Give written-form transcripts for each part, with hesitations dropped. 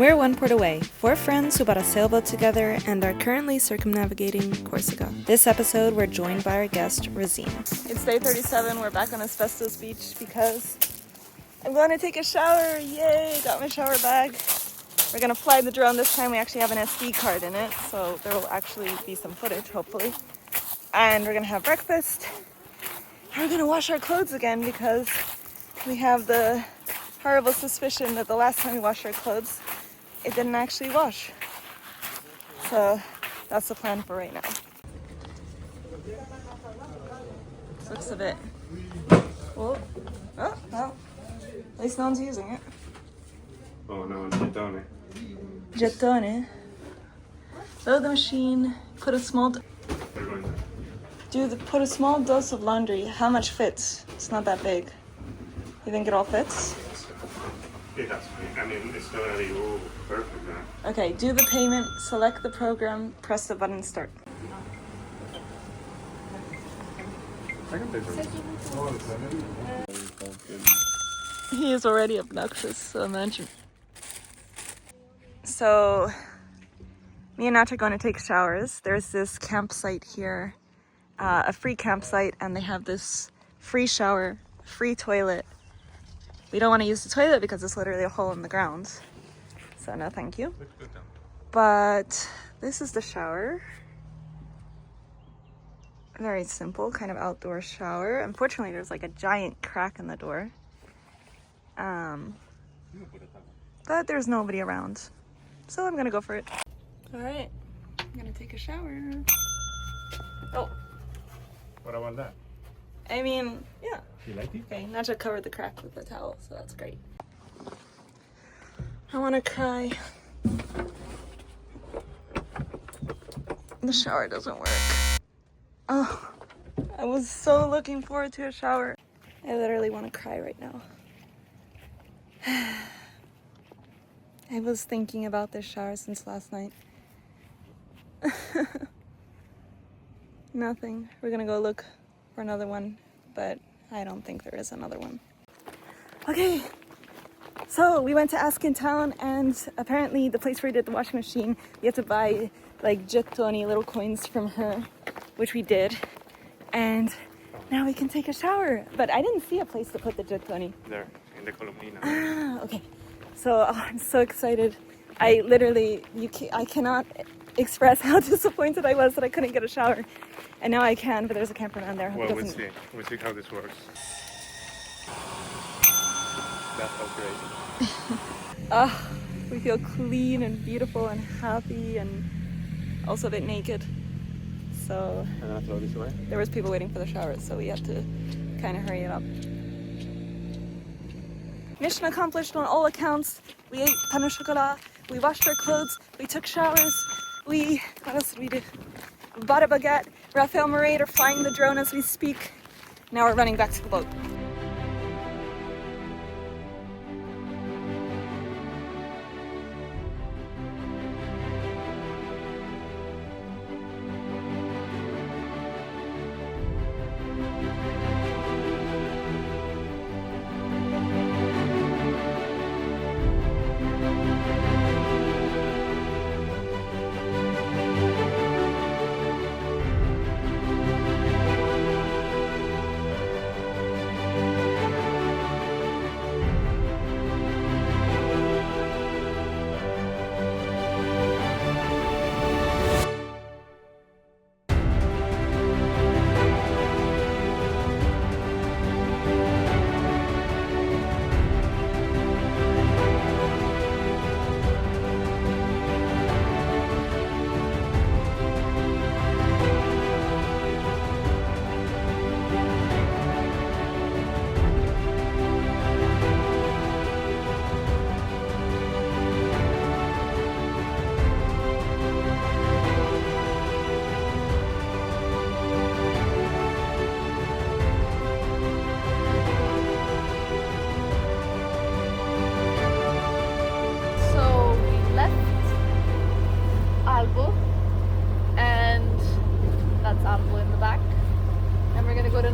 We're one port away, 4 friends who bought a sailboat together and are currently circumnavigating Corsica. This episode, we're joined by our guest, Rosine. It's day 37, we're back on Asbestos Beach because I'm going to take a shower. Yay, got my shower bag. We're going to fly the drone this time. We actually have an SD card in it, so there will actually be some footage, hopefully. And we're going to have breakfast. And we're going to wash our clothes again because we have the horrible suspicion that the last time we washed our clothes, it didn't actually wash. So that's the plan for right now. This looks a bit... Oh, well, at least no one's using it. Oh no, gettone. Gettone. Load the machine, put a small... put a small dose of laundry. How much fits? It's not that big. You think it all fits? It has to be. I mean, it's not gonna be perfect now. Okay, do the payment, select the program, press the button, start. I can take it. He is already obnoxious, so imagine. So, me and Nat are going to take showers. There's this campsite here, a free campsite, and they have this free shower, free toilet. We don't want to use the toilet because it's literally a hole in the ground. So no thank you. But this is the shower. Very simple, kind of outdoor shower. Unfortunately, there's like a giant crack in the door. But there's nobody around. So I'm gonna go for it. All right, I'm gonna take a shower. Oh. What about that? I mean, yeah. You like it? Okay, Nacha covered the crack with the towel, so that's great. I want to cry. The shower doesn't work. Oh, I was so looking forward to a shower. I literally want to cry right now. I was thinking about this shower since last night. Nothing. We're gonna go look for another one, but I don't think there is another one. Okay, so we went to Ask in town, and apparently the place where we did the washing machine, we had to buy like gettoni, little coins from her, which we did, and now we can take a shower. But I didn't see a place to put the gettoni. There, in the columnina. Ah, okay. So I'm so excited. I literally, I cannot express how disappointed I was that I couldn't get a shower. And now I can, but there's a cameraman there. Well, we'll see. We'll see how this works. That felt great. We feel clean and beautiful and happy and also a bit naked. So I'm gonna throw this away. there was people waiting for the shower, so we had to kind of hurry it up. Mission accomplished on all accounts. We ate pain au chocolat, we washed our clothes, we took showers, what else did we do? Bought a baguette. Raphael and Mairead are flying the drone as we speak. Now we're running back to the boat.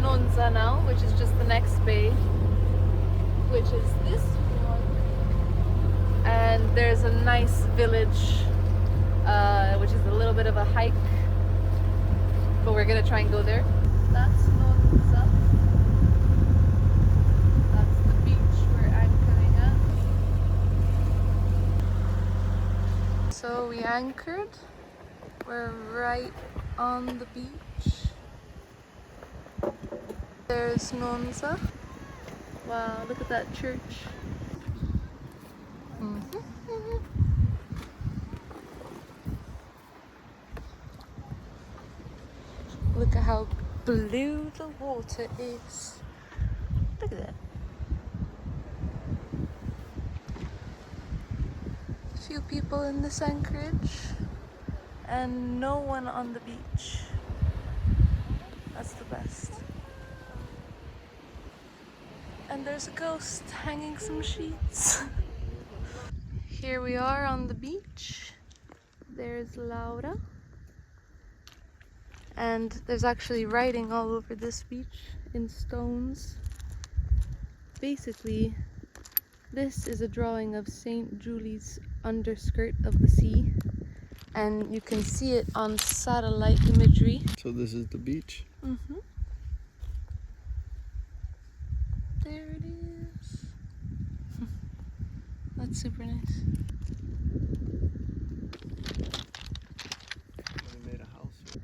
Nonza now, which is just the next bay, which is this one. And there's a nice village, which is a little bit of a hike, but we're gonna try and go there. That's Nonza. That's the beach we're anchoring at. So we anchored. We're right on the beach. There's Nonza. Wow, look at that church. Look at how blue the water is. Look at that. A few people in this anchorage and no one on the beach. That's the best. And there's a ghost hanging some sheets. Here we are on the beach. There's Laura. And there's actually writing all over this beach in stones. Basically, this is a drawing of St. Julie's underskirt of the sea. And you can see it on satellite imagery. So this is the beach? Mm-hmm. There it is. That's super nice. They made a house here.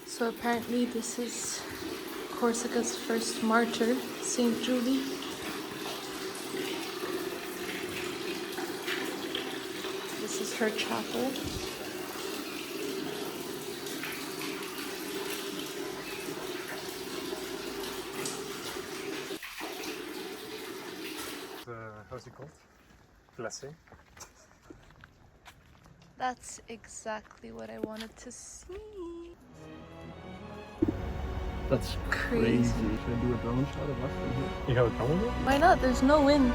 So apparently this is Corsica's first martyr, St. Julie. This is her chapel. How's it called? Glacé. That's exactly what I wanted to see. That's crazy. Should I do a drone shot of us from here? You have a camera? Why not? There's no wind.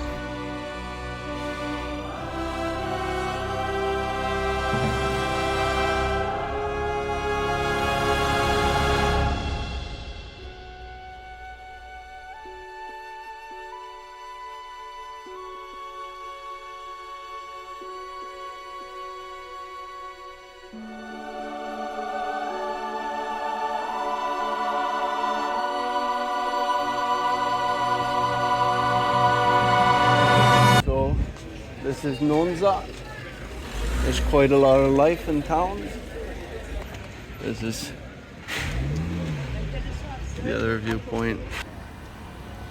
So this is Nonza. There's quite a lot of life in town. This is the other viewpoint.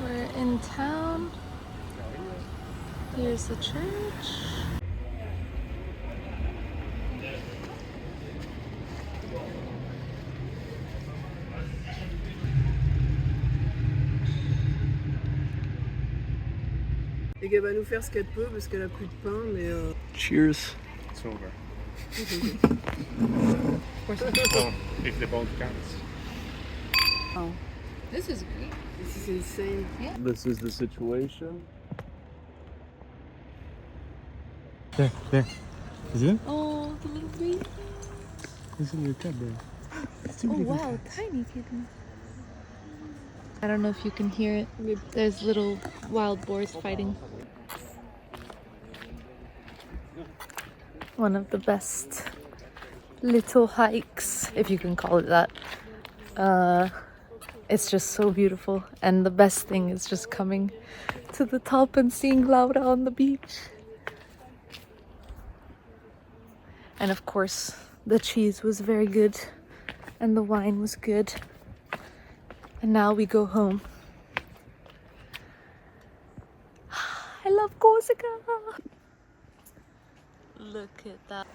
We're in town. Here's the church. Et qu'elle va nous faire ce qu'elle peut parce qu'elle a plus de pain, mais. Cheers. It's over. Oh, if the boat counts. Oh, This is great. this is insane. This is the situation. There. Is it? Oh, the little baby. This is your cat there. Oh wow, tiny kitten. I don't know if you can hear it. There's little wild boars fighting. One of the best little hikes, if you can call it that. It's just so beautiful, and the best thing is just coming to the top and seeing Laura on the beach. And of course, the cheese was very good, and the wine was good. And now we go home. I love Corsica! Look at that.